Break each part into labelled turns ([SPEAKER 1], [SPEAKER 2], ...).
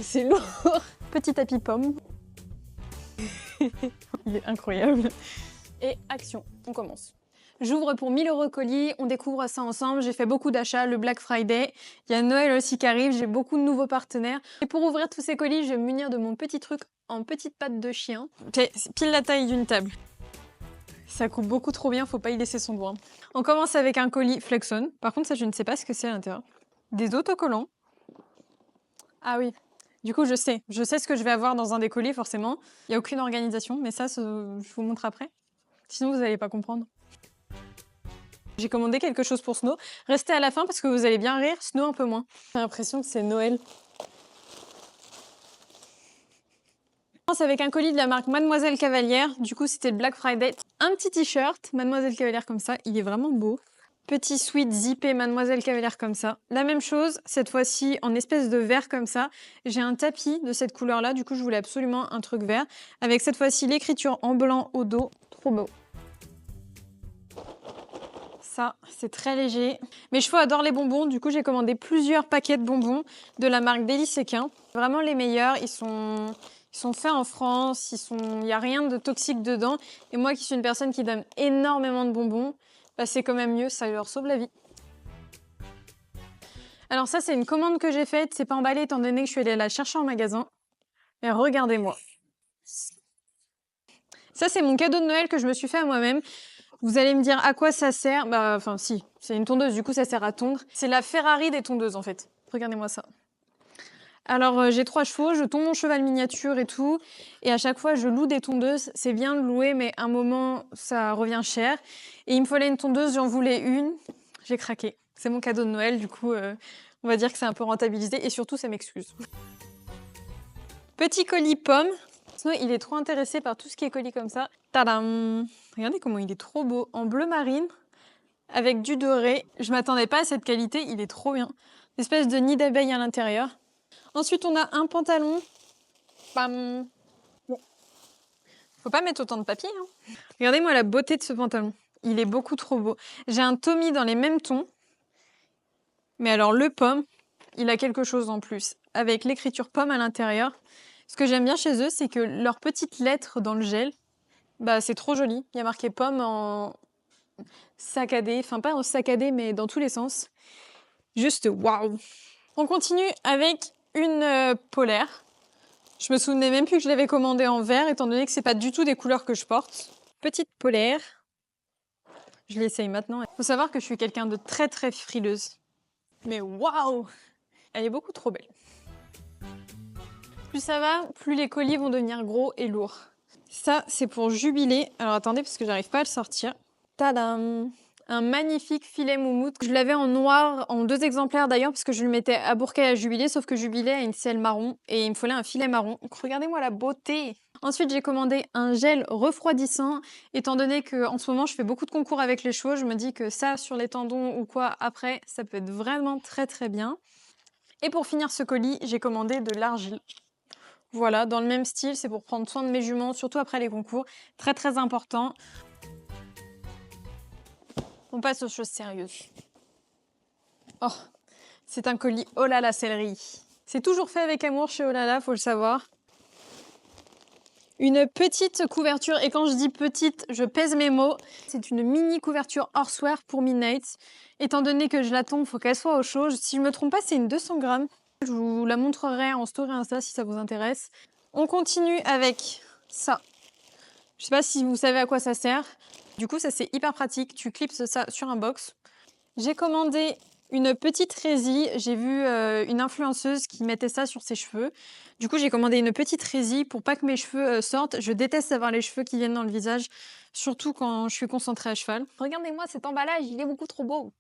[SPEAKER 1] c'est lourd. Petit tapis pomme. Il est incroyable. Et action, on commence. J'ouvre pour 1 000 € colis, on découvre ça ensemble, j'ai fait beaucoup d'achats, le Black Friday, il y a Noël aussi qui arrive, j'ai beaucoup de nouveaux partenaires. Et pour ouvrir tous ces colis, je vais me munir de mon petit truc en petite patte de chien. C'est pile la taille d'une table. Ça coupe beaucoup trop bien, faut pas y laisser son doigt. On commence avec un colis Flexon. Par contre, ça, je ne sais pas ce que c'est à l'intérieur. Des autocollants. Ah oui. Du coup, je sais ce que je vais avoir dans un des colis, forcément. Il n'y a aucune organisation, mais ça, je vous montre après. Sinon, vous n'allez pas comprendre. J'ai commandé quelque chose pour Snow. Restez à la fin parce que vous allez bien rire, Snow un peu moins. J'ai l'impression que c'est Noël. Je commence avec un colis de la marque Mademoiselle Cavalière. Du coup, c'était le Black Friday. Un petit t-shirt, Mademoiselle Cavalière comme ça. Il est vraiment beau. Petit sweat zippé Mademoiselle Cavalière comme ça. La même chose, cette fois-ci en espèce de vert comme ça. J'ai un tapis de cette couleur-là. Du coup, je voulais absolument un truc vert. Avec cette fois-ci l'écriture en blanc au dos. Trop beau. Ça, c'est très léger. Mes chevaux adorent les bonbons, du coup j'ai commandé plusieurs paquets de bonbons de la marque Délicequin. Vraiment les meilleurs, ils sont faits en France, il n'y a rien de toxique dedans. Et moi qui suis une personne qui donne énormément de bonbons, bah, c'est quand même mieux, ça leur sauve la vie. Alors ça, c'est une commande que j'ai faite, c'est pas emballé étant donné que je suis allée la chercher en magasin. Et regardez-moi. Ça, c'est mon cadeau de Noël que je me suis fait à moi-même. Vous allez me dire à quoi ça sert. Bah, enfin, si, c'est une tondeuse, du coup, ça sert à tondre. C'est la Ferrari des tondeuses, en fait. Regardez-moi ça. Alors, j'ai 3 chevaux, je tonds mon cheval miniature et tout. Et à chaque fois, je loue des tondeuses. C'est bien de louer, mais à un moment, ça revient cher. Et il me fallait une tondeuse, j'en voulais une. J'ai craqué. C'est mon cadeau de Noël, du coup, on va dire que c'est un peu rentabilisé. Et surtout, ça m'excuse. Petit colis pomme. Sinon, il est trop intéressé par tout ce qui est colis comme ça. Tadam! Regardez comment il est trop beau. En bleu marine, avec du doré. Je m'attendais pas à cette qualité, il est trop bien. Une espèce de nid d'abeille à l'intérieur. Ensuite, on a un pantalon. Bam! Bon. Faut pas mettre autant de papier, hein. Regardez-moi la beauté de ce pantalon. Il est beaucoup trop beau. J'ai un Tommy dans les mêmes tons. Mais alors, le pomme, il a quelque chose en plus. Avec l'écriture pomme à l'intérieur. Ce que j'aime bien chez eux, c'est que leurs petites lettres dans le gel, bah, c'est trop joli. Il y a marqué pomme en saccadé, enfin pas en saccadé, mais dans tous les sens. Juste waouh! On continue avec une polaire. Je me souvenais même plus que je l'avais commandée en vert, étant donné que c'est pas du tout des couleurs que je porte. Petite polaire. Je l'essaye maintenant. Faut savoir que je suis quelqu'un de très très frileuse. Mais waouh! Elle est beaucoup trop belle. Plus ça va, plus les colis vont devenir gros et lourds. Ça, c'est pour Jubilé. Alors attendez, parce que j'arrive pas à le sortir. Tadam! Un magnifique filet moumoute. Je l'avais en noir, en 2 exemplaires d'ailleurs, parce que je le mettais à Bourcaille à Jubilé, sauf que Jubilé a une selle marron, et il me fallait un filet marron. Donc regardez-moi la beauté! Ensuite, j'ai commandé un gel refroidissant, étant donné qu'en ce moment, je fais beaucoup de concours avec les chevaux, je me dis que ça, sur les tendons ou quoi, après, ça peut être vraiment très très bien. Et pour finir ce colis, j'ai commandé de l'argile. Voilà, dans le même style, c'est pour prendre soin de mes juments, surtout après les concours. Très très important. On passe aux choses sérieuses. Oh, c'est un colis Olala céleri. C'est toujours fait avec amour chez Olala, faut le savoir. Une petite couverture, et quand je dis petite, je pèse mes mots. C'est une mini couverture Horsewear pour Midnight. Étant donné que je la tombe, il faut qu'elle soit au chaud. Si je me trompe pas, c'est une 200 grammes. Je vous la montrerai en story Insta si ça vous intéresse. On continue avec ça. Je sais pas si vous savez à quoi ça sert. Du coup, ça c'est hyper pratique. Tu clipses ça sur un box. J'ai commandé une petite résille. J'ai vu une influenceuse qui mettait ça sur ses cheveux. Du coup, j'ai commandé une petite résille pour pas que mes cheveux sortent. Je déteste avoir les cheveux qui viennent dans le visage, surtout quand je suis concentrée à cheval. Regardez-moi cet emballage, il est beaucoup trop beau.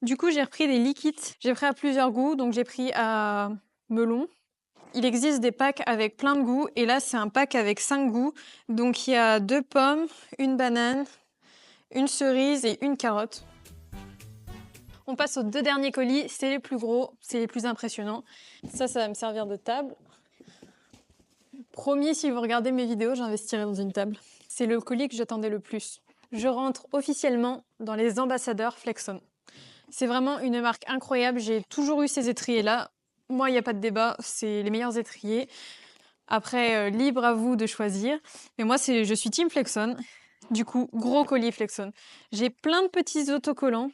[SPEAKER 1] Du coup, j'ai repris des liquides. J'ai pris à plusieurs goûts. Donc, j'ai pris à melon. Il existe des packs avec plein de goûts. Et là, c'est un pack avec 5 goûts. Donc, il y a 2 pommes, une banane, une cerise et une carotte. On passe aux 2 derniers colis. C'est les plus gros, c'est les plus impressionnants. Ça va me servir de table. Promis, si vous regardez mes vidéos, j'investirai dans une table. C'est le colis que j'attendais le plus. Je rentre officiellement dans les ambassadeurs Flexon. C'est vraiment une marque incroyable. J'ai toujours eu ces étriers-là. Moi, il n'y a pas de débat, c'est les meilleurs étriers. Après, libre à vous de choisir. Mais moi, je suis team Flexon. Du coup, gros colis Flexon. J'ai plein de petits autocollants.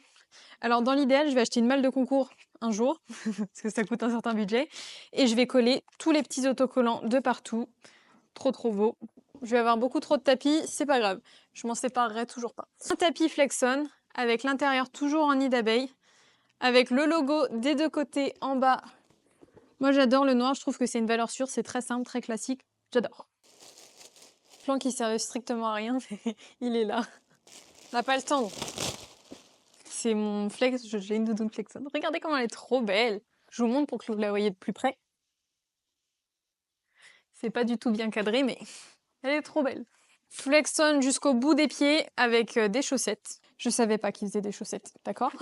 [SPEAKER 1] Alors, dans l'idéal, je vais acheter une malle de concours un jour, parce que ça coûte un certain budget. Et je vais coller tous les petits autocollants de partout. Trop, trop beau. Je vais avoir beaucoup trop de tapis, c'est pas grave. Je m'en séparerai toujours pas. Un tapis Flexon, avec l'intérieur toujours en nid d'abeille, avec le logo des deux côtés en bas. Moi, j'adore le noir, je trouve que c'est une valeur sûre, c'est très simple, très classique. J'adore. Plan qui servait strictement à rien, mais il est là. On n'a pas le temps. C'est mon flex, j'ai une doudoune Flexon. Regardez comment elle est trop belle. Je vous montre pour que vous la voyez de plus près. C'est pas du tout bien cadré, mais elle est trop belle. Flexon jusqu'au bout des pieds avec des chaussettes. Je savais pas qu'ils faisaient des chaussettes, d'accord?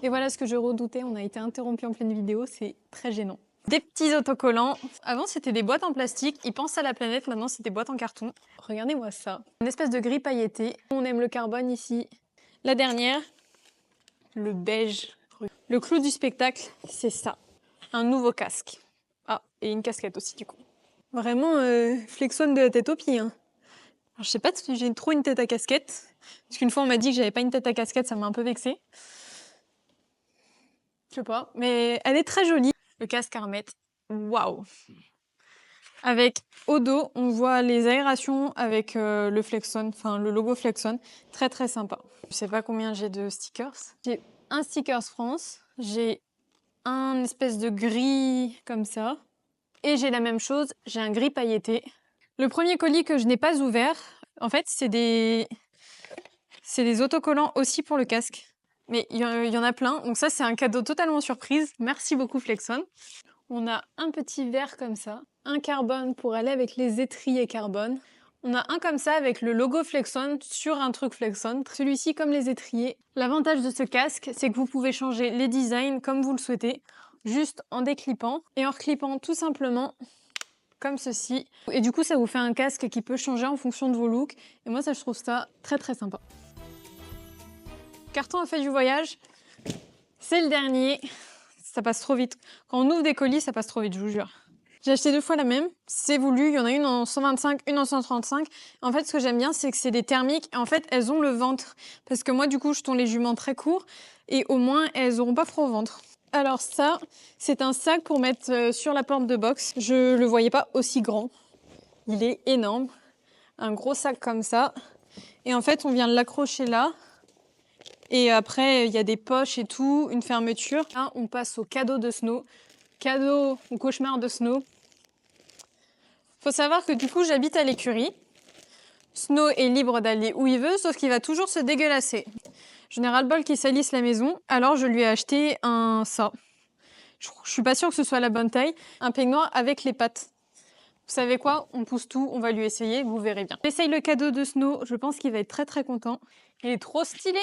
[SPEAKER 1] Et voilà ce que je redoutais, on a été interrompu en pleine vidéo, c'est très gênant. Des petits autocollants. Avant, c'était des boîtes en plastique. Ils pensent à la planète. Maintenant, c'est des boîtes en carton. Regardez-moi ça. Une espèce de gris pailleté. On aime le carbone ici. La dernière, le beige. Le clou du spectacle, c'est ça. Un nouveau casque. Ah, et une casquette aussi, du coup. Vraiment, Flexon de la tête aux pieds. Hein. Alors, je sais pas si j'ai trop une tête à casquette. Parce qu'une fois, on m'a dit que j'avais pas une tête à casquette. Ça m'a un peu vexée. Je sais pas. Mais elle est très jolie. Le casque à remettre, waouh! Avec au dos, on voit les aérations avec le Flexon, enfin le logo Flexon, très très sympa. Je sais pas combien j'ai de stickers. J'ai un stickers France, j'ai un espèce de gris comme ça, et j'ai la même chose, j'ai un gris pailleté. Le premier colis que je n'ai pas ouvert, en fait, c'est des autocollants aussi pour le casque. Mais il y en a plein, donc ça c'est un cadeau totalement surprise. Merci beaucoup Flexon. On a un petit verre comme ça, un carbone pour aller avec les étriers carbone. On a un comme ça avec le logo Flexon sur un truc Flexon. Celui-ci comme les étriers. L'avantage de ce casque, c'est que vous pouvez changer les designs comme vous le souhaitez, juste en déclippant et en reclippant tout simplement comme ceci. Et du coup, ça vous fait un casque qui peut changer en fonction de vos looks. Et moi, ça, je trouve ça très très sympa. Carton a fait du voyage. C'est le dernier. Ça passe trop vite. Quand on ouvre des colis, ça passe trop vite, je vous jure. J'ai acheté 2 fois la même, c'est voulu, il y en a une en 125, une en 135. En fait, ce que j'aime bien, c'est que c'est des thermiques. En fait, elles ont le ventre. Parce que moi, du coup, je tourne les juments très courts. Et au moins, elles n'auront pas froid au ventre. Alors ça, c'est un sac pour mettre sur la porte de box. Je le voyais pas aussi grand. Il est énorme. Un gros sac comme ça. Et en fait, on vient l'accrocher là. Et après, il y a des poches et tout, une fermeture. Là, on passe au cadeau de Snow. Cadeau ou cauchemar de Snow. Faut savoir que du coup, j'habite à l'écurie. Snow est libre d'aller où il veut, sauf qu'il va toujours se dégueulasser. Je n'ai ras-le-bol qu'il salisse la maison, alors je lui ai acheté ça. Je suis pas sûre que ce soit la bonne taille. Un peignoir avec les pattes. Vous savez quoi? On pousse tout, on va lui essayer, vous verrez bien. J'essaye le cadeau de Snow, je pense qu'il va être très très content. Il est trop stylé!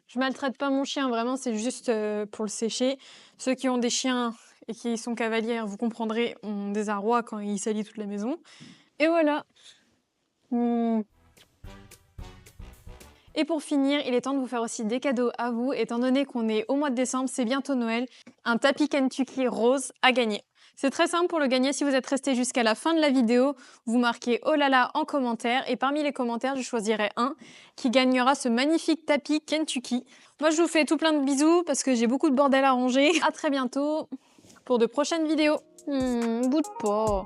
[SPEAKER 1] Je maltraite pas mon chien, vraiment, c'est juste pour le sécher. Ceux qui ont des chiens et qui sont cavalières, vous comprendrez, ont des arrois quand ils salissent toute la maison. Et voilà. Et pour finir, il est temps de vous faire aussi des cadeaux à vous, étant donné qu'on est au mois de décembre, c'est bientôt Noël. Un tapis Kentucky rose à gagner. C'est très simple pour le gagner, si vous êtes resté jusqu'à la fin de la vidéo, vous marquez oh là là en commentaire et parmi les commentaires, je choisirai un qui gagnera ce magnifique tapis Kentucky. Moi, je vous fais tout plein de bisous parce que j'ai beaucoup de bordel à ranger. À très bientôt pour de prochaines vidéos. Boude pas.